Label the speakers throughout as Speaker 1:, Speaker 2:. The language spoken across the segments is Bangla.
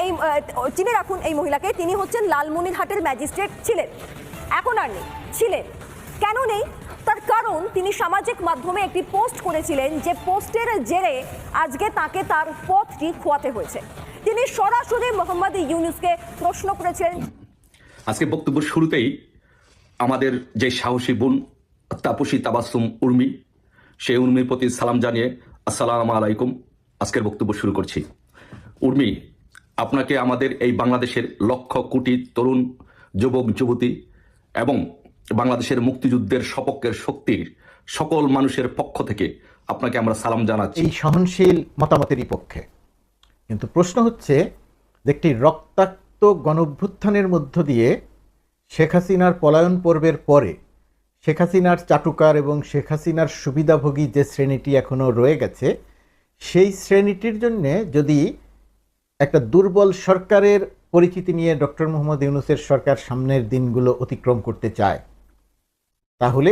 Speaker 1: এই চিনে রাখুন এই মহিলাকে, তিনি হচ্ছেন লালমনিরহাটের ম্যাজিস্ট্রেট ছিলেন, এখন আর নেই। ছিলেন কেন নেই? তার কারণ তিনি সামাজিক মাধ্যমে একটি পোস্ট করেছিলেন, যে পোস্টের জেরে আজকে তাকে তার পদটি খোয়াতে হয়েছে। তিনি সরাসরি মোহাম্মদ ইউনূসকে প্রশ্ন করেছিলেন।
Speaker 2: আজকে বক্তব্যের শুরুতেই আমাদের যে সাহসী বোন তাপসী তাবাসসুম উর্মি, সেই উর্মির প্রতি সালাম জানিয়ে আসসালামু আলাইকুম আজকের বক্তব্য শুরু করছি। উর্মি, আপনাকে আমাদের এই বাংলাদেশের লক্ষ কোটি তরুণ যুবক যুবতী এবং বাংলাদেশের মুক্তিযুদ্ধের সপক্ষের শক্তির সকল মানুষের পক্ষ থেকে আপনাকে আমরা সালাম জানাচ্ছি।
Speaker 3: এই সহনশীল মতামতেরই পক্ষে, কিন্তু প্রশ্ন হচ্ছে যে একটি রক্তাক্ত গণঅভ্যুত্থানের মধ্য দিয়ে শেখ হাসিনার পলায়ন পর্বের পরে শেখ হাসিনার চাটুকার এবং শেখ হাসিনার সুবিধাভোগী যে শ্রেণীটি এখনও রয়ে গেছে, সেই শ্রেণীটির জন্যে যদি একটা দুর্বল সরকারের পরিচিতি নিয়ে ডক্টর মোহাম্মদ ইউনূসের সরকার সামনের দিনগুলো অতিক্রম করতে চায়, তাহলে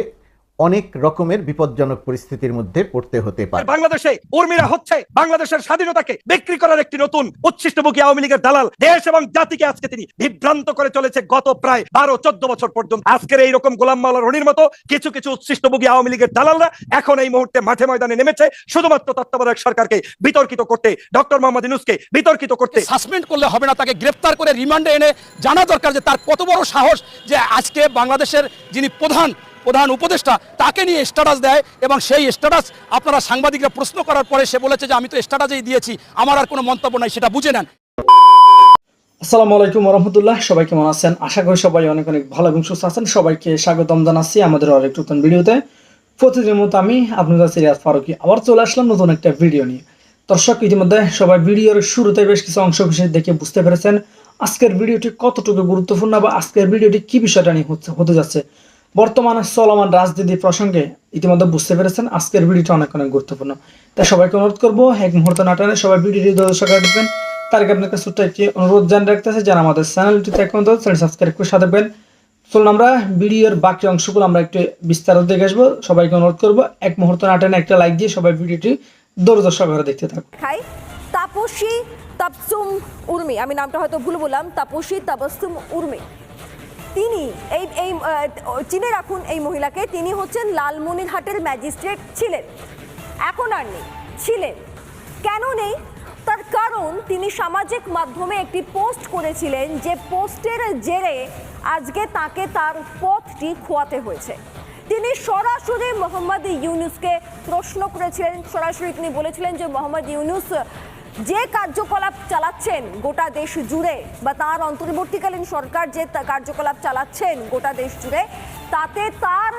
Speaker 3: অনেক রকমের বিপজ্জনক পরিস্থিতির মধ্যে পড়তে হতে পারে।
Speaker 4: বাংলাদেশে উর্মিরা হচ্ছে বাংলাদেশের স্বাধীনতাকে বিক্রি করার একটি নতুন উচ্ছিষ্টভোগী আওয়ামী লীগের দালাল। দেশ এবং জাতিকে আজকে তিনি বিভ্রান্ত করে চলেছে গত প্রায় 12-14 বছর পর্যন্ত। আজকের এইরকম গোলাম মাওলা রনির মতো কিছু কিছু উচ্ছিষ্টভোগী আওয়ামী লীগের দালালরা এখন এই মুহূর্তে মাঠে ময়দানে নেমেছে শুধুমাত্র তত্ত্বাবধায়ক সরকারকে বিতর্কিত করতে, ডক্টর মোহাম্মদ ইউনূসকে বিতর্কিত করতে।
Speaker 5: সাসপেন্ড করলে হবে না, তাকে গ্রেফতার করে রিমান্ডে এনে জানা দরকার যে তার কত বড় সাহস যে আজকে বাংলাদেশের যিনি প্রধান উপদেষ্টা তাকে নিয়ে স্ট্যাটাস দেয়, এবং সেই স্ট্যাটাস আপনারা সাংবাদিকরা প্রশ্ন করার পরে সে বলেছে যে আমি তো স্ট্যাটাসই দিয়েছি, আমার আর কোনো মন্তব্য নাই, সেটা বুঝে নেন।
Speaker 6: আসসালামু আলাইকুম ওয়া রাহমাতুল্লাহ। সবাই কেমন আছেন? আশা করি সবাই অনেক অনেক ভালো এবং সুস্থ আছেন। সবাইকে স্বাগতম জানাচ্ছি আমাদের আরেক নতুন ভিডিওতে। প্রতিদিনের মতো আমি আপনাদের সিরাজ ফারুকী আবার চলে আসলাম নতুন একটা ভিডিও নিয়ে। দর্শক, ইতিমধ্যে সবাই ভিডিওর শুরুতে বেশ কিছু অংশ বিশেষ দেখে বুঝতে পেরেছেন আজকের ভিডিওটি কতটুকু গুরুত্বপূর্ণ বা আজকের ভিডিওটি কি বিষয়টা নিয়ে হতে যাচ্ছে। বর্তমানে চলমান রাজনীতি প্রসঙ্গে ইতিমধ্যে বুঝতে পেরেছেন আজকের ভিডিওটা অনেক অনেক গুরুত্বপূর্ণ। তাই সবাইকে অনুরোধ করবো এক মুহূর্ত না টানে সবাই ভিডিওটি দর্শক রাখবেন। তার আগে আপনাকে ছোট্ট একটি অনুরোধ জানিয়ে রাখতেছে, যারা আমাদের চ্যানেলটিতে এখন চ্যানেল সাবস্ক্রাইব করে সাথে থাকবেন। চলুন আমরা ভিডিওর বাকি অংশগুলো আমরা একটু বিস্তারিত দেখে আসবো। সবাইকে অনুরোধ করবো এক মুহূর্ত না টানে একটা লাইক দিয়ে সবাই ভিডিওটি দর্শক দেখতে থাকুন।
Speaker 1: তাপসী তাবাসসুম উর্মি, আমি নামটা হয়তো ভুল বললাম, তাপসী তাবাসসুম উর্মি, তিনি এই চিনে রাখুন এই মহিলাকে, তিনি হচ্ছেন লালমনিরহাটের ম্যাজিস্ট্রেট ছিলেন, এখন আর নেই। ছিলেন কেন নেই? তার কারণ তিনি সামাজিক মাধ্যমে একটি পোস্ট করেছিলেন, যে পোস্টের জেরে আজকে তাকে তার পদটি খোয়াতে হয়েছে। তিনি সরাসরি মোহাম্মদ ইউনূসকে প্রশ্ন করেছিলেন। সরাসরি তিনি বলেছিলেন যে মোহাম্মদ ইউনূস যে কার্যকলাপ চালাচ্ছেন গোটা দেশ জুড়ে, বা তার অন্তর্বর্তীকালীন সরকার যে কার্যকলাপ চালাচ্ছেন গোটা দেশ জুড়ে, তাতে তার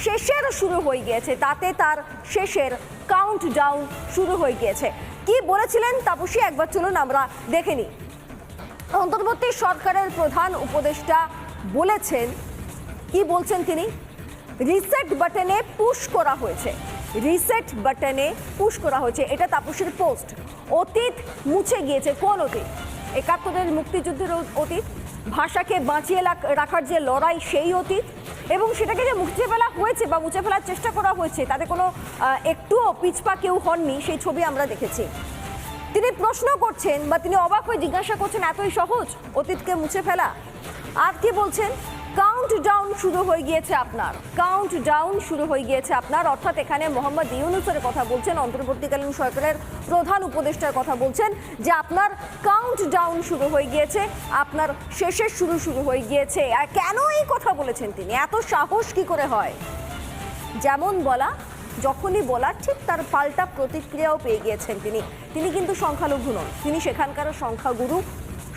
Speaker 1: শেষের শুরু হয়ে গিয়েছে, তাতে তার শেষের কাউন্টডাউন শুরু হয়ে গিয়েছে। কি বলেছিলেন তাপসী, একবার চলুন আমরা দেখে নিই। অন্তর্বর্তী সরকারের প্রধান উপদেষ্টা বলেছেন, কি বলছেন তিনি? রিসেট বাটনে পুশ করা হয়েছে, রিসেট বাটনে পুশ করা হয়েছে, এটা তাপসীর পোস্ট। অতীত মুছে গিয়েছে। কোন অতীত? ৭১-এর মুক্তিযুদ্ধের অতীত, ভাষাকে বাঁচিয়ে রাখার যে লড়াই সেই অতীত, এবং সেটাকে যে মুছে ফেলা হয়েছে বা মুছে ফেলার চেষ্টা করা হয়েছে তাতে কোনো একটুও পিছপা কেউ হননি, সেই ছবি আমরা দেখেছি। তিনি প্রশ্ন করছেন বা তিনি অবাক হয়ে জিজ্ঞাসা করছেন, এতই সহজ অতীতকে মুছে ফেলা? আর কি বলছেন? কাউন্টডাউন শুরু হয়ে গিয়েছে আপনার, কাউন্টডাউন শুরু হয়ে গিয়েছে আপনার। অর্থাৎ এখানে মোহাম্মদ ইউনূসের কথা বলছেন, অন্তর্বর্তীকালীন সরকারের প্রধান উপদেষ্টার কথা বলছেন, যে আপনার কাউন্টডাউন শুরু হয়ে গিয়েছে, আপনার শেষের শুরু হয়ে গিয়েছে। আর কেন এই কথা বলেছেন তিনি? এত সাহস কি করে হয়? যেমন বলা, যখনই বলার ঠিক তার পাল্টা প্রতিক্রিয়াও পেয়ে গিয়েছেন তিনি। তিনি কিন্তু সংখ্যালঘু নন, তিনি সেখানকার সংখ্যাগুরু,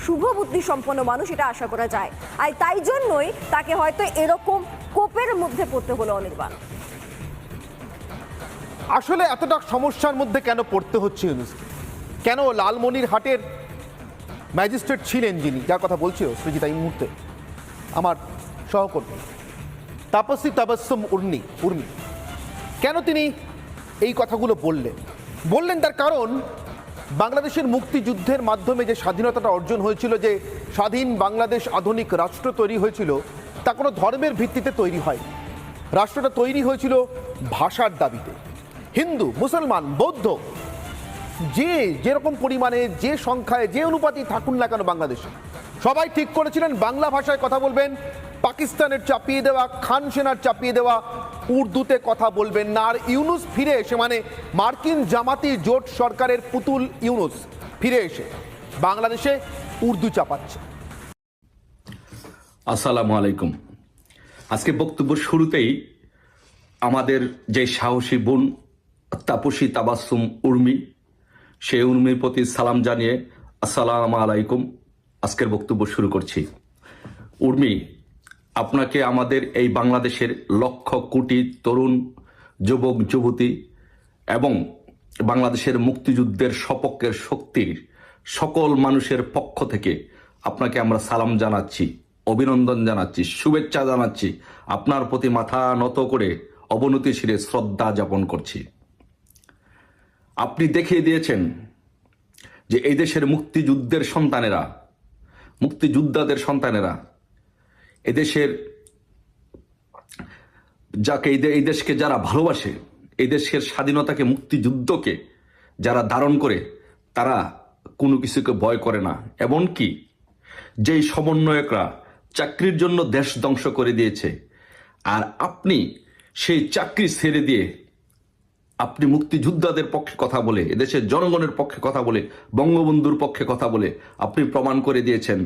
Speaker 1: শুভ বুদ্ধি সম্পন্ন মানুষ, এটা আশা করা যায়। আর তাই জন্যই তাকে হয়তো এরকম কোপের মধ্যে পড়তে হলো অনির্বাণ।
Speaker 7: আসলে এতটা সমস্যার মধ্যে কেন পড়তে হচ্ছে ইউনূসকে? কেন লালমনিরহাটের ম্যাজিস্ট্রেট ছিলেন যিনি, যার কথা বলছিল সৃজিতা এই মুহূর্তে, আমার সহকর্মী তাপসী তাবাসসুম উর্মি, কেন তিনি এই কথাগুলো বললেন? তার কারণ বাংলাদেশের মুক্তিযুদ্ধের মাধ্যমে যে স্বাধীনতাটা অর্জন হয়েছিল, যে স্বাধীন বাংলাদেশ আধুনিক রাষ্ট্র তৈরি হয়েছিল, তা কোনো ধর্মের ভিত্তিতে তৈরি হয়। রাষ্ট্রটা তৈরি হয়েছিল ভাষার দাবিতে। হিন্দু, মুসলমান, বৌদ্ধ যেরকম পরিমাণে, যে সংখ্যায়, যে অনুপাতেই থাকুন না কেন বাংলাদেশে, সবাই ঠিক করেছিলেন বাংলা ভাষায় কথা বলবেন, পাকিস্তানের চাপিয়ে দেওয়া, খান সেনার চাপিয়ে দেওয়া উর্দুতে কথা বলবেন না। আর ইউনুস ফিরে এসে, মানে মার্কিন জামাতি জোট সরকারের পুতুল ইউনুস ফিরে এসে বাংলাদেশে উর্দু চাপাচ্ছে।
Speaker 2: আসসালামু আলাইকুম। আজকে বক্তব্য শুরুতেই আমাদের যে সাহসী বোন তাপসী তাবাসসুম উর্মি, সেই উর্মির প্রতি সালাম জানিয়ে আসসালামু আলাইকুম আজকের বক্তব্য শুরু করছি। উর্মি, আপনাকে আমাদের এই বাংলাদেশের লক্ষ কোটি তরুণ, যুবক যুবতী এবং বাংলাদেশের মুক্তিযুদ্ধের সপক্ষের শক্তির সকল মানুষের পক্ষ থেকে আপনাকে আমরা সালাম জানাচ্ছি, অভিনন্দন জানাচ্ছি, শুভেচ্ছা জানাচ্ছি, আপনার প্রতি মাথা নত করে অবনতি শিরে শ্রদ্ধা যাপন করছি। আপনি দেখিয়ে দিয়েছেন যে এই দেশের মুক্তিযুদ্ধের সন্তানেরা, মুক্তিযোদ্ধাদের সন্তানেরা, এদেশের যাকে এই দেশকে যারা ভালোবাসে, এই দেশের স্বাধীনতাকে, মুক্তিযুদ্ধকে যারা ধারণ করে, তারা কোনো কিছুকে ভয় করে না। এমনকি যেই সমন্বয়করা চাকরির জন্য দেশ ধ্বংস করে দিয়েছে, আর আপনি সেই চাকরি ছেড়ে দিয়ে আপনি মুক্তিযোদ্ধাদের পক্ষে কথা বলে, এদেশের জনগণের পক্ষে কথা বলে, বঙ্গবন্ধুর পক্ষে কথা বলে আপনি প্রমাণ করে দিয়েছেন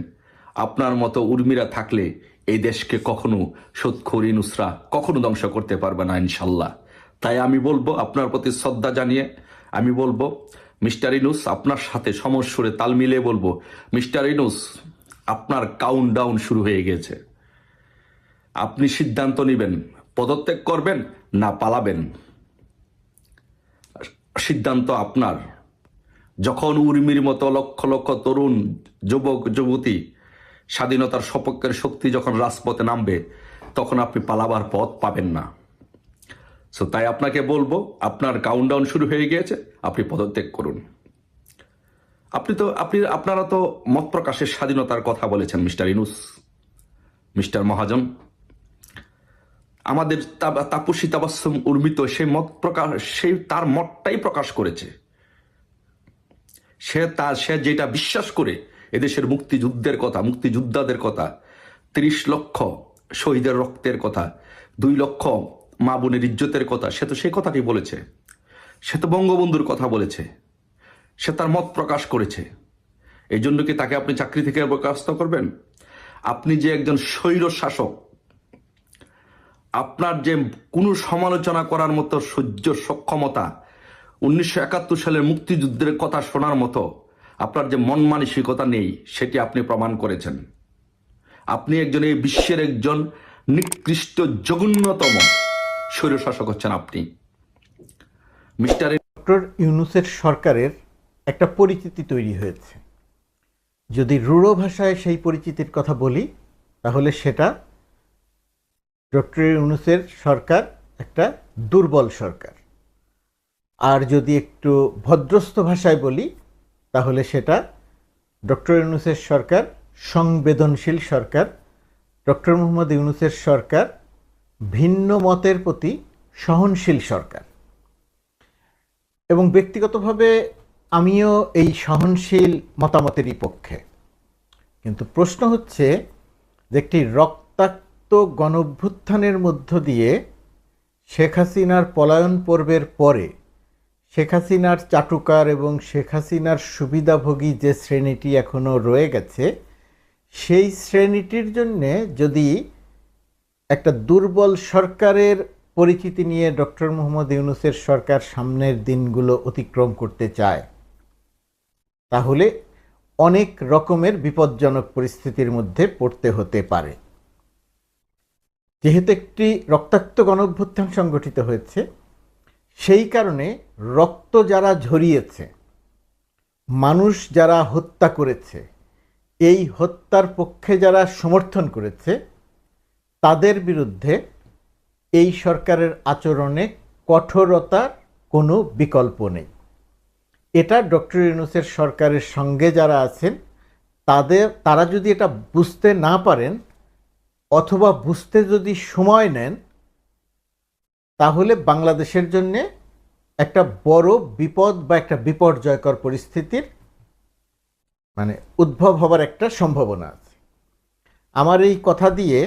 Speaker 2: আপনার মতো উর্মিরা থাকলে এই দেশকে কখনো সুদখোর ইউনুসরা কখনো ধ্বংস করতে পারবে না ইনশাল্লাহ। তাই আমি বলবো, আপনার প্রতি শ্রদ্ধা জানিয়ে আমি বলবো, মিস্টার ইউনুস, আপনার সাথে সমস্বরে তাল মিলিয়ে বলবো, মিস্টার ইউনুস, আপনার কাউন্টডাউন শুরু হয়ে গেছে। আপনি সিদ্ধান্ত নেবেন পদত্যাগ করবেন না পালাবেন। সিদ্ধান্ত আপনার। যখন উর্মির মতো লক্ষ লক্ষ তরুণ, যুবক যুবতী, স্বাধীনতার সপক্ষের শক্তি যখন রাজপথে নামবে, তখন আপনি পালাবার পথ পাবেন না। সো তাই আপনাকে বলবো, আপনার কাউন্টডাউন শুরু হয়ে গিয়েছে, আপনি পদত্যাগ করুন। আপনারা তো মত প্রকাশের স্বাধীনতার কথা বলেছেন মিস্টার ইউনুস, মিস্টার মহাজন। আমাদের তাপসী তাবাসসুম উর্মি তো সেই মত প্রকাশ, তার মতটাই প্রকাশ করেছে। সে যেটা বিশ্বাস করে, এদেশের মুক্তিযুদ্ধের কথা, মুক্তিযোদ্ধাদের কথা, 30 লক্ষ শহীদের রক্তের কথা, 2 লক্ষ মা বোনের ইজ্জতের কথা, সে তো সেই কথাটি বলেছে। সে তো বঙ্গবন্ধুর কথা বলেছে, সে তার মত প্রকাশ করেছে। এই জন্য কি তাকে আপনি চাকরি থেকে বরখাস্ত করবেন? আপনি যে একজন স্বৈর শাসক, আপনার যে কোনো সমালোচনা করার মতো সহ্য সক্ষমতা, 1971 সালের মুক্তিযুদ্ধের কথা শোনার মতো আপনার যে মন মানসিকতা নেই, সেটি আপনি প্রমাণ করেছেন। আপনি একজন, এই বিশ্বের একজন নিকৃষ্ট জঘন্যতম স্বৈরশাসক হচ্ছেন আপনি মিস্টার।
Speaker 3: ডক্টর ইউনুসের সরকারের একটা পরিচিতি তৈরি হয়েছে। যদি রূঢ় ভাষায় সেই পরিচিতির কথা বলি, তাহলে সেটা ডক্টর ইউনুসের সরকার একটা দুর্বল সরকার। আর যদি একটু ভদ্রস্থ ভাষায় বলি, তাহলে সেটা ডক্টর ইউনুসের সরকার সংবেদনশীল সরকার। ডক্টর মোহাম্মদ ইউনুসের সরকার ভিন্ন মতের প্রতি সহনশীল সরকার। এবং ব্যক্তিগতভাবে আমিও এই সহনশীল মতামতেরই পক্ষে। কিন্তু প্রশ্ন হচ্ছে যে একটি রক্তাক্ত গণঅভ্যুত্থানের মধ্য দিয়ে শেখ হাসিনার পলায়ন পর্বের পরে শেখ হাসিনার চাটুকার এবং শেখ হাসিনার সুবিধাভোগী যে শ্রেণীটি এখনও রয়ে গেছে, সেই শ্রেণীটির জন্যে যদি একটা দুর্বল সরকারের পরিচিতি নিয়ে ডক্টর মোহাম্মদ ইউনুসের সরকার সামনের দিনগুলো অতিক্রম করতে চায়, তাহলে অনেক রকমের বিপজ্জনক পরিস্থিতির মধ্যে পড়তে হতে পারে। যেহেতু একটি রক্তাক্ত গণঅভ্যুত্থান সংগঠিত হয়েছে, সেই কারণে রক্ত যারা ঝরিয়েছে, মানুষ যারা হত্যা করেছে, এই হত্যার পক্ষে যারা সমর্থন করেছে, তাদের বিরুদ্ধে এই সরকারের আচরণে কঠোরতার কোনো বিকল্প নেই। এটা ডক্টর ইউনূসের সরকারের সঙ্গে যারা আছেন তারা যদি এটা বুঝতে না পারেন, অথবা বুঝতে যদি সময় নেন, তাহলে বাংলাদেশের জন্য একটা বড় বিপদ বা একটা বিপর্যয়কর পরিস্থিতির মানে উদ্ভব হবার একটা সম্ভাবনা আছে। আমার এই কথা দিয়ে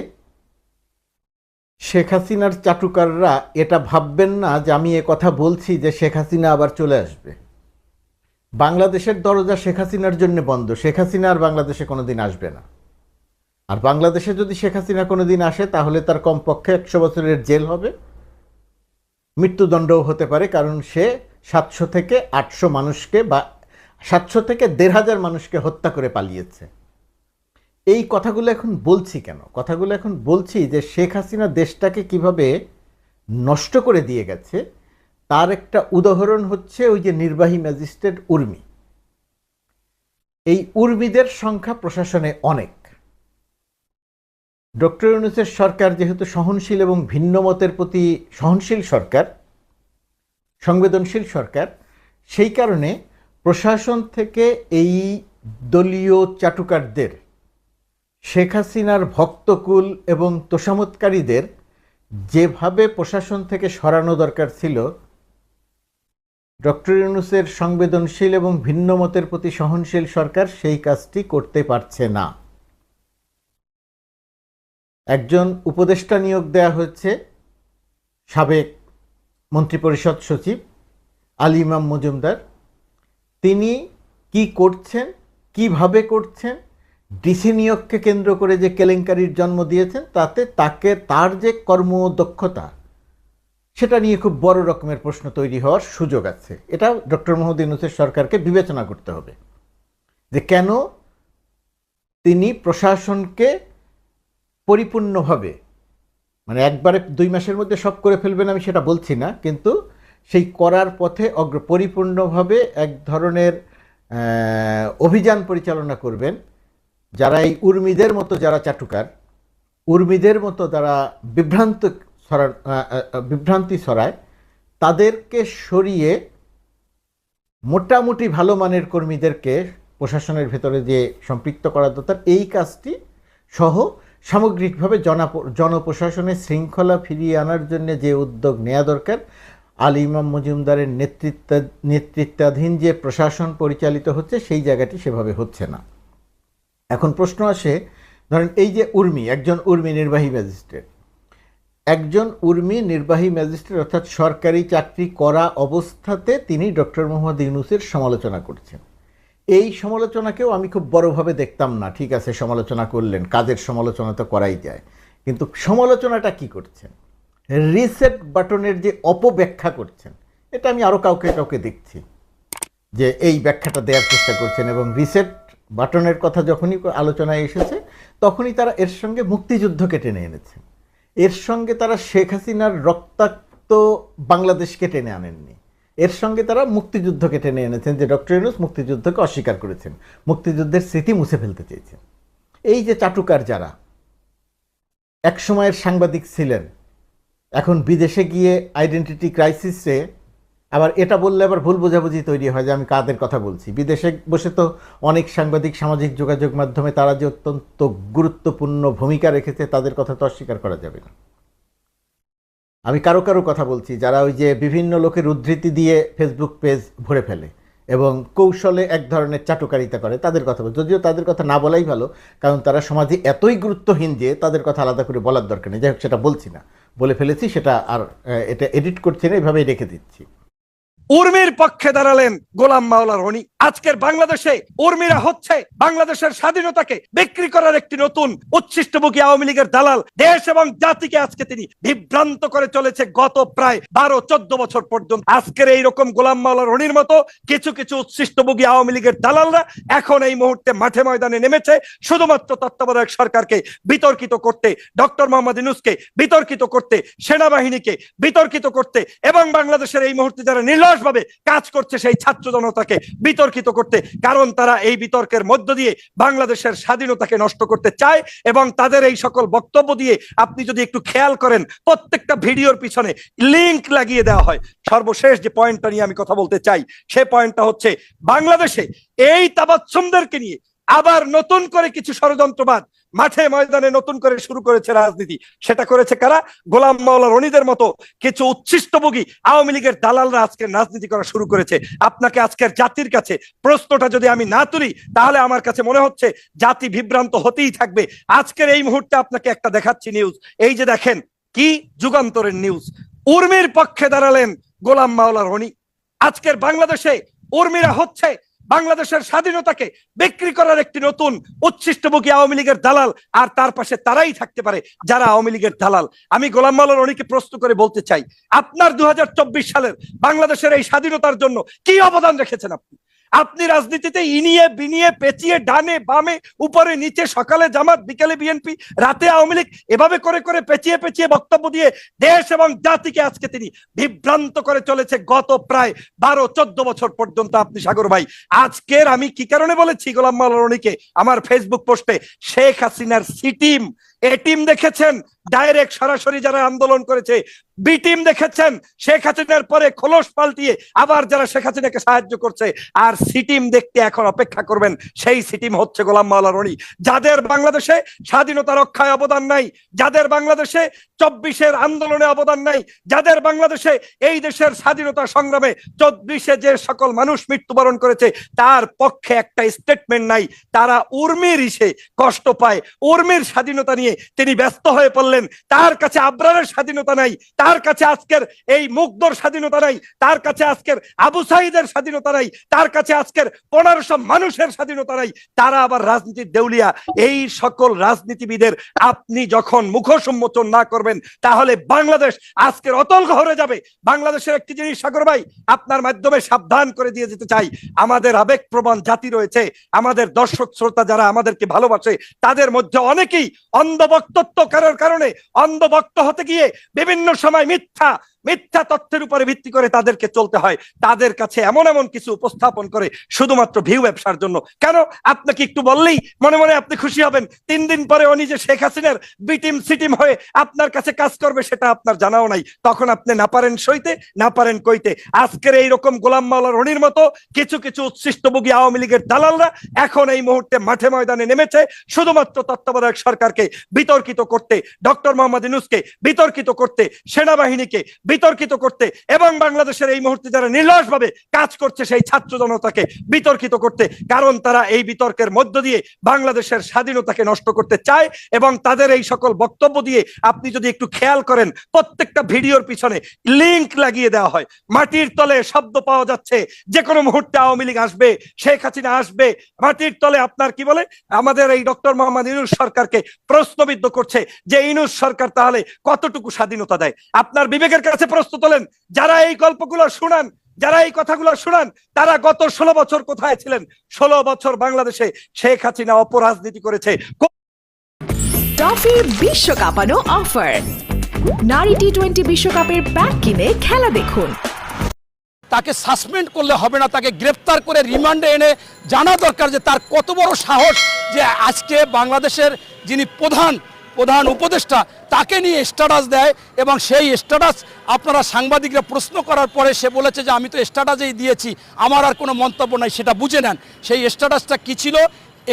Speaker 3: শেখ হাসিনার চাটুকাররা এটা ভাববেন না যে আমি এ কথা বলছি যে শেখ হাসিনা আবার চলে আসবে। বাংলাদেশের দরজা শেখ হাসিনার জন্য বন্ধ। শেখ হাসিনা আর বাংলাদেশে কোনোদিন আসবে না। আর বাংলাদেশে যদি শেখ হাসিনা কোনোদিন আসে তাহলে তার কমপক্ষে 100 বছরের জেল হবে, মৃত্যুদণ্ডও হতে পারে, কারণ সে 700 থেকে 800 মানুষকে বা 700 থেকে 1500 মানুষকে হত্যা করে পালিয়েছে। এই কথাগুলো এখন বলছি কেন? কথাগুলো এখন বলছি যে শেখ হাসিনা দেশটাকে কিভাবে নষ্ট করে দিয়ে গেছে তার একটা উদাহরণ হচ্ছে ওই যে নির্বাহী ম্যাজিস্ট্রেট উর্মি। এই উর্মিদের সংখ্যা প্রশাসনে অনেক। ডক্টর ইউনূসের সরকার যেহেতু সহনশীল এবং ভিন্ন মতের প্রতি সহনশীল সরকার, সংবেদনশীল সরকার, সেই কারণে প্রশাসন থেকে এই দলীয় চাটুকারদের, শেখ হাসিনার ভক্তকুল এবং তোষামতকারীদের যেভাবে প্রশাসন থেকে সরানো দরকার ছিল, ডক্টর ইউনূসের সংবেদনশীল এবং ভিন্ন মতের প্রতি সহনশীল সরকার সেই কাজটি করতে পারছে না। একজন উপদেষ্টা নিয়োগ দেয়া হয়েছে, সাবেক মন্ত্রিপরিষদ সচিব আলী ইমাম মজুমদার। তিনি কি করছেন, কিভাবে করছেন, ডিসি নিয়োগকে কেন্দ্র করে যে কেলেঙ্কারির জন্ম দিয়েছেন, তাতে তার যে কর্মদক্ষতা সেটা নিয়ে খুব বড় রকমের প্রশ্ন তৈরি হওয়ার সুযোগ আছে। এটা ডক্টর মোহাম্মদ ইউনূসের সরকারকে বিবেচনা করতে হবে যে কেন তিনি প্রশাসনকে পরিপূর্ণভাবে, মানে একবারে 2 মাসের মধ্যে সব করে ফেলবেন আমি সেটা বলছি না, কিন্তু সেই করার পথে পরিপূর্ণভাবে এক ধরনের অভিযান পরিচালনা করবেন যারা এই উর্মিদের মতো যারা চাটুকার, উর্মিদের মতো যারা বিভ্রান্তি ছড়ায়, তাদেরকে সরিয়ে মোটামুটি ভালো মানের কর্মীদেরকে প্রশাসনের ভেতরে যে সম্পৃক্ত করা দরকার, এই কাজটি সহ সামগ্রিকভাবে জনপ্রশাসনের শৃঙ্খলা ফিরিয়ে আনার জন্য যে উদ্যোগ নেওয়া দরকার, আলী ইমাম মজুমদারের নেতৃত্বাধীন যে প্রশাসন পরিচালিত হচ্ছে সেই জায়গাটি সেভাবে হচ্ছে না। এখন প্রশ্ন আসে, ধরেন এই যে উর্মি, একজন উর্মি নির্বাহী ম্যাজিস্ট্রেট, একজন উর্মি নির্বাহী ম্যাজিস্ট্রেট অর্থাৎ সরকারি চাকরি করা অবস্থাতে তিনি ডক্টর মোহাম্মদ ইউনূসের সমালোচনা করছেন। এই সমালোচনাকেও আমি খুব বড়ভাবে দেখতাম না। ঠিক আছে, সমালোচনা করলেন, কাজের সমালোচনা তো করাই যায়, কিন্তু সমালোচনাটা কি করছেন? রিসেট বাটনের যে অপব্যাখ্যা করছেন, এটা আমি আরও কাউকে দেখছি যে এই ব্যাখ্যাটা দেওয়ার চেষ্টা করছেন, এবং রিসেট বাটনের কথা যখনই আলোচনায় এসেছে তখনই তারা এর সঙ্গে মুক্তিযুদ্ধকে টেনে এনেছেন। এর সঙ্গে তারা শেখ হাসিনার রক্তাক্ত বাংলাদেশকে টেনে আনেননি, এর সঙ্গে তারা মুক্তিযুদ্ধকে টেনে এনেছেন, যে ডক্টর ইউনূস মুক্তিযুদ্ধকে অস্বীকার করেছেন, মুক্তিযুদ্ধের স্মৃতি মুছে ফেলতে চেয়েছেন। এই যে চাটুকার যারা এক সময়ের সাংবাদিক ছিলেন, এখন বিদেশে গিয়ে আইডেন্টিটি ক্রাইসিসে আবার এটা বললে আবার ভুল বোঝাবুঝি তৈরি হয় যে আমি কাদের কথা বলছি। বিদেশে বসে তো অনেক সাংবাদিক সামাজিক যোগাযোগ মাধ্যমে তারা যে অত্যন্ত গুরুত্বপূর্ণ ভূমিকা রেখেছে তাদের কথা তো অস্বীকার করা যাবে না। আমি কারো কথা বলছি যারা ওই যে বিভিন্ন লোকের উদ্ধৃতি দিয়ে ফেসবুক পেজ ভরে ফেলে এবং কৌশলে এক ধরনের চাটুকারিতা করে, তাদের কথা বলছি। যদিও তাদের কথা না বলাই ভালো, কারণ তারা সমাজে এতই গুরুত্বহীন যে তাদের কথা আলাদা করে বলার দরকার নেই। যাই হোক, সেটা বলছি না, বলে ফেলেছি, সেটা আর এটা এডিট করছি না, এভাবেই রেখে দিচ্ছি।
Speaker 4: উর্মির পক্ষে দাঁড়ালেন গোলাম মাওলা রনি। আজকের বাংলাদেশে উর্মিরা হচ্ছে বাংলাদেশের স্বাধীনতাকে বিক্রি করার একটি নতুন উচ্ছিষ্টভোগী আওয়ামী লীগের দালাল। দেশ এবং জাতিকে আজকে তিনি বিভ্রান্ত করে চলেছে গত প্রায় 12-14 বছর পর্যন্ত। আজকের এইরকম গোলাম মাওলা রনির মতো কিছু কিছু উচ্ছিষ্টভোগী আওয়ামী লীগের দালালরা এখন এই মুহূর্তে মাঠে ময়দানে নেমেছে শুধুমাত্র তত্ত্বাবধায়ক সরকারকে বিতর্কিত করতে, ডক্টর মোহাম্মদ ইউনূসকে বিতর্কিত করতে, সেনাবাহিনীকে বিতর্কিত করতে, এবং বাংলাদেশের এই মুহূর্তে যারা নির্লসভাবে কাজ করছে সেই ছাত্র জনতাকে বিতর্কিত করতে। কারণ তারা এই বিতর্কের মধ্য দিয়ে বাংলাদেশের স্বাধীনতাকে নষ্ট করতে চায়, এবং তাদের এই সকল বক্তব্য দিয়ে আপনি যদি একটু খেয়াল করেন প্রত্যেকটা ভিডিওর পিছনে লিংক লাগিয়ে দেওয়া হয়। সর্বশেষ যে পয়েন্টটা নিয়ে আমি কথা বলতে চাই সে পয়েন্টটা হচ্ছে, বাংলাদেশে এই তাবাচ্ছুমদেরকে নিয়ে আবার নতুন করে কিছু ষড়যন্ত্রবাদ মাঠে ময়দানে নতুন করে শুরু করেছে রাজনীতি। সেটা করেছে কারা? গোলাম মাওলা রনিদের মতো কিছু উচ্ছিষ্টভোগী আওয়ামী লীগের দালালরা আজকে রাজনীতি করা শুরু করেছে। আপনাকে আজকের জাতির কাছে প্রশ্নটা যদি আমি না তুলি, তাহলে আমার কাছে মনে হচ্ছে জাতি বিভ্রান্ত হতেই থাকবে। আজকের এই মুহূর্তে আপনাকে একটা দেখাচ্ছি নিউজ, এই যে দেখেন, কি যুগান্তরের নিউজ। উর্মির পক্ষে দাঁড়ালেন গোলাম মাওলা রনি। আজকের বাংলাদেশে উর্মিরা হচ্ছে বাংলাদেশের স্বাধীনতাকে বিক্রি করার একটি নতুন উচ্ছিষ্টভোগী আওয়ামী লীগের দালাল, আর তার পাশে তারাই থাকতে পারে যারা আওয়ামী লীগের দালাল। আমি গোলাম মাওলা রনিকে প্রশ্ন করে বলতে চাই, আপনার 2024 সালের বাংলাদেশের এই স্বাধীনতার জন্য কি অবদান রেখেছেন আপনি? আপনি রাজনীতিতে ইনিয়ে বিনিয়ে পেঁচিয়ে ডানে বামে উপরে নিচে, সকালে জামাত বিকেলে বিএনপি রাতে আওয়ামী লীগ, এভাবে করে করে পেঁচিয়ে পেঁচিয়ে বক্তব্য দিয়ে দেশ এবং জাতিকে আজকে তিনি বিভ্রান্ত করে চলেছে গত প্রায় 12-14 বছর পর্যন্ত। আপনি সাগর ভাই, আজকের আমি কি কারণে বলেছি গোলাম মাওলা রনিকে আমার ফেসবুক পোস্টে, শেখ হাসিনার সি টিম এ টিম দেখেছেন ডাইরেক্ট সরাসরি যারা আন্দোলন করেছে, বি টিম দেখেছেন শেখ হাসিনার পরে খোলস পাল্টিয়ে আবার যারা শেখ হাসিনাকে সাহায্য করছে, আর সি টিম দেখতে এখন অপেক্ষা করবেন। সেই সি টিম হচ্ছে গোলাম মাওলা রনি, যাদের বাংলাদেশে স্বাধীনতা রক্ষায় অবদান নাই, যাদের বাংলাদেশে 24-এর আন্দোলনে অবদান নাই, যাদের বাংলাদেশে এই দেশের স্বাধীনতা সংগ্রামে 24-এ যে সকল মানুষ মৃত্যুবরণ করেছে তার পক্ষে একটা স্টেটমেন্ট নাই। তারা উর্মির ইসে কষ্ট পায়, উর্মির স্বাধীনতা নিয়ে তিনি ব্যস্ত হয়ে পড়লেন। তার কাছে আবরারের স্বাধীনতা নাই, তার কাছে আজকের এই মুগ্ধর স্বাধীনতা নাই, তার কাছে আজকের আবু সাইদের স্বাধীনতা নাই, তার কাছে আজকের 1500 মানুষের স্বাধীনতা নাই। তারা আবার রাজনীতির দেউলিয়া। এই সকল রাজনীতিবিদের আপনি যখন মুখোশ উন্মোচন না করবেন, তাহলে বাংলাদেশ আজকের অতল ঘরে যাবে। বাংলাদেশের একটি জিনিস সাগর ভাই আপনার মাধ্যমে সাবধান করে দিয়ে যেতে চাই, আমাদের আবেগপ্রবণ জাতি রয়েছে, আমাদের দর্শক শ্রোতা যারা আমাদেরকে ভালোবাসে, তাদের মধ্যে অনেকেই অন্ধভক্তত্ব করার কারণে অন্ধভক্ত হতে গিয়ে বিভিন্ন সময় মিথ্যা তথ্যের উপরে ভিত্তি করে তাদেরকে চলতে হয়। তাদের কাছে এমন এমন কিছু উপস্থাপন করে শুধুমাত্র ভিউ ব্যবসার জন্য। কেন? আপনাকে একটু বললেই মনে মনে আপনি খুশি হবেন, 3 দিন পরে ও নিজে শেখ হাসিনার বিটিম সিটিম হয়ে আপনার কাছে কাজ করবে, সেটা আপনার জানাও নাই। তখন আপনি না পারেন সইতে, না পারেন কইতে। আজকের এইরকম গোলাম মাওলা রনির মতো কিছু কিছু উচ্ছিষ্টভোগী আওয়ামী লীগের দালালরা এখন এই মুহূর্তে মাঠে ময়দানে নেমেছে শুধুমাত্র তত্ত্বাবধায়ক সরকারকে বিতর্কিত করতে, ডক্টর মোহাম্মদ ইউনূসকে বিতর্কিত করতে, সেনাবাহিনীকে বিতর্কিত করতে, এবং বাংলাদেশের এই মুহূর্তে যারা নির্লসভাবে কাজ করছে সেই ছাত্র জনতাকে বিতর্কিত করতে। কারণ তারা এই বিতর্কের মধ্য দিয়ে বাংলাদেশের স্বাধীনতাকে নষ্ট করতে চায়। এবং তাদের এই সকল বক্তব্য দিয়ে আপনি যদি একটু খেয়াল করেন, প্রত্যেকটা ভিডিওর পিছনে লিংক লাগিয়ে দেওয়া হয়। মাটির তলে শব্দ পাওয়া যাচ্ছে যে কোনো মুহূর্তে আওয়ামী লীগ আসবে, শেখ হাসিনা আসবে। মাটির তলে আপনার কি বলে, আমাদের এই ডক্টর মোহাম্মদ ইউনূস সরকারকে প্রশ্নবিদ্ধ করছে যে ইউনূস সরকার তাহলে কতটুকু স্বাধীনতা দেয়। আপনার বিবেকের কাছে প্রশ্ন তোলেন, যারা এই গল্পগুলো শুনান, যারা এই কথাগুলো শুনান, তারা গত 16 বছর কোথায় ছিলেন? 16 বছর বাংলাদেশে শেখ হাসিনা অপরাজনীতি করেছে।
Speaker 8: টফি বিশ্ব কাঁপানো অফার, নারী টি20 বিশ্বকাপের প্যাক কিনে খেলা দেখুন।
Speaker 5: তাকে সাসপেন্ড করলে হবে না, তাকে গ্রেফতার করে রিমান্ডে এনে জানা দরকার যে তার কত বড় সাহস যে আজকে বাংলাদেশের যিনি প্রধান উপদেষ্টা তাকে নিয়ে স্ট্যাটাস দেয়। এবং সেই স্ট্যাটাস আপনারা সাংবাদিকরা প্রশ্ন করার পরে সে বলেছে যে আমি তো স্ট্যাটাসেই দিয়েছি, আমার আর কোনো মন্তব্য নাই। সেটা বুঝে নেন সেই স্ট্যাটাসটা কী ছিল।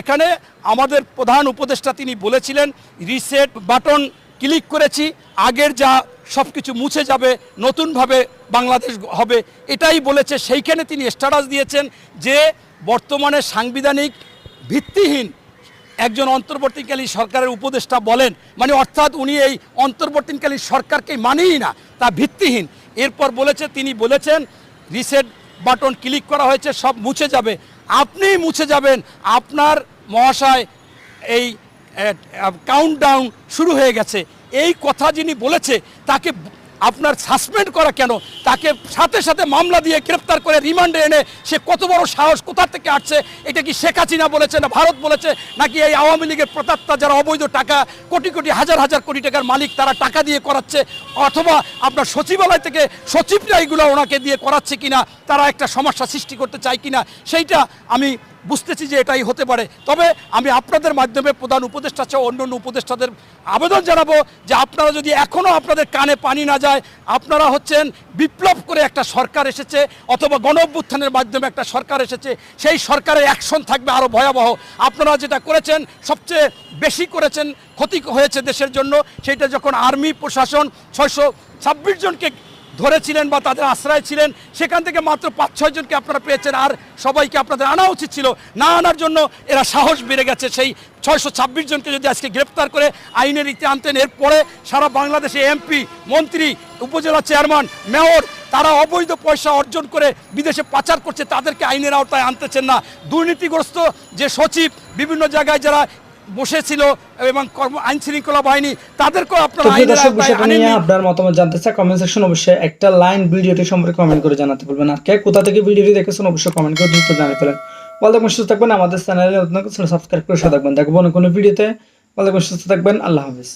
Speaker 5: এখানে আমাদের প্রধান উপদেষ্টা তিনি বলেছিলেন রিসেট বাটন ক্লিক করেছি, আগের যা সব কিছু মুছে যাবে, নতুনভাবে বাংলাদেশ হবে, এটাই বলেছে। সেইখানে তিনি স্ট্যাটাস দিয়েছেন যে বর্তমানে সাংবিধানিক ভিত্তিহীন একজন অন্তর্বর্তীকালীন সরকারের উপদেষ্টা বলেন, মানে অর্থাৎ উনি এই অন্তর্বর্তীকালীন সরকারকে মানেই না, তা ভিত্তিহীন। এরপর তিনি বলেছেন রিসেট বাটন ক্লিক করা হয়েছে, সব মুছে যাবে। আপনি মুছে যাবেন, আপনার মহাশয় এই কাউন্টডাউন শুরু হয়ে গেছে। এই কথা যিনি বলেছে তাকে আপনার সাসপেন্ড করা কেন? তাকে সাথে সাথে মামলা দিয়ে গ্রেফতার করে রিমান্ডে এনে সে কত বড় সাহস, কোথা থেকে আসছে? এটা কি শেখ হাসিনা বলেছে, না ভারত বলেছে, নাকি এই আওয়ামী লীগের প্রতাত্তা যারা অবৈধ টাকা কোটি কোটি হাজার হাজার কোটি টাকার মালিক তারা টাকা দিয়ে করাচ্ছে? অথবা আপনার সচিবালয় থেকে সচিবরা এইগুলো ওনাকে দিয়ে করাচ্ছে কিনা, তারা একটা সমস্যা সৃষ্টি করতে চায় কিনা, সেইটা আমি বুঝতেছি যে এটাই হতে পারে। তবে আমি আপনাদের মাধ্যমে প্রধান উপদেষ্টা সহ অন্য উপদেষ্টাদের আবেদন জানাবো যে আপনারা যদি এখনও আপনাদের কানে পানি না যায়, আপনারা হচ্ছেন বিপ্লব করে একটা সরকার এসেছে অথবা গণ অভ্যুত্থানের মাধ্যমে একটা সরকার এসেছে, সেই সরকারের অ্যাকশন থাকবে আরও ভয়াবহ। আপনারা যেটা করেছেন সবচেয়ে বেশি করেছেন, ক্ষতি হয়েছে দেশের জন্য, সেইটা যখন আর্মি প্রশাসন 626 জনকে ধরেছিলেন বা তাদের আশ্রয় ছিলেন, সেখান থেকে মাত্র 5-6 জনকে আপনারা পেয়েছেন, আর সবাইকে আপনাদের আনা উচিত ছিল। না আনার জন্য এরা সাহস বেড়ে গেছে। সেই 626 জনকে যদি আজকে গ্রেপ্তার করে আইনের রীতি আনতেন, এরপরে সারা বাংলাদেশে এমপি, মন্ত্রী, উপজেলা চেয়ারম্যান, মেয়র তারা অবৈধ পয়সা অর্জন করে বিদেশে পাচার করছে, তাদেরকে আইনের আওতায় আনতেছেন না। দুর্নীতিগ্রস্ত যে সচিব বিভিন্ন জায়গায় যারা বসেছিল এবং আইন শৃঙ্খলা বাহিনী, তাদেরকেও আপনারা আইনের আওতায়
Speaker 6: বিষয়টা নিয়ে
Speaker 5: আনেননি।
Speaker 6: আপনার মতামত জানতে চাই কমেন্ট সেকশন অবশ্যই একটা লাইন ভিডিওটি সম্পর্কে কমেন্ট করে জানাতে বলবেন। আর কে কোথা থেকে ভিডিওটি দেখেছেন অবশ্যই কমেন্ট করে দ্রুত জানিয়ে ফেলেন। ভালো থাকবেন, সুস্থ থাকবেন, আমাদের চ্যানেলে নতুন কিছু সাবস্ক্রাইব করে সাথে থাকবেন। দেখবো অন্য কোনো ভিডিওতে। ভালো থাকবেন, সুস্থ থাকবেন, আল্লাহ হাফেজ।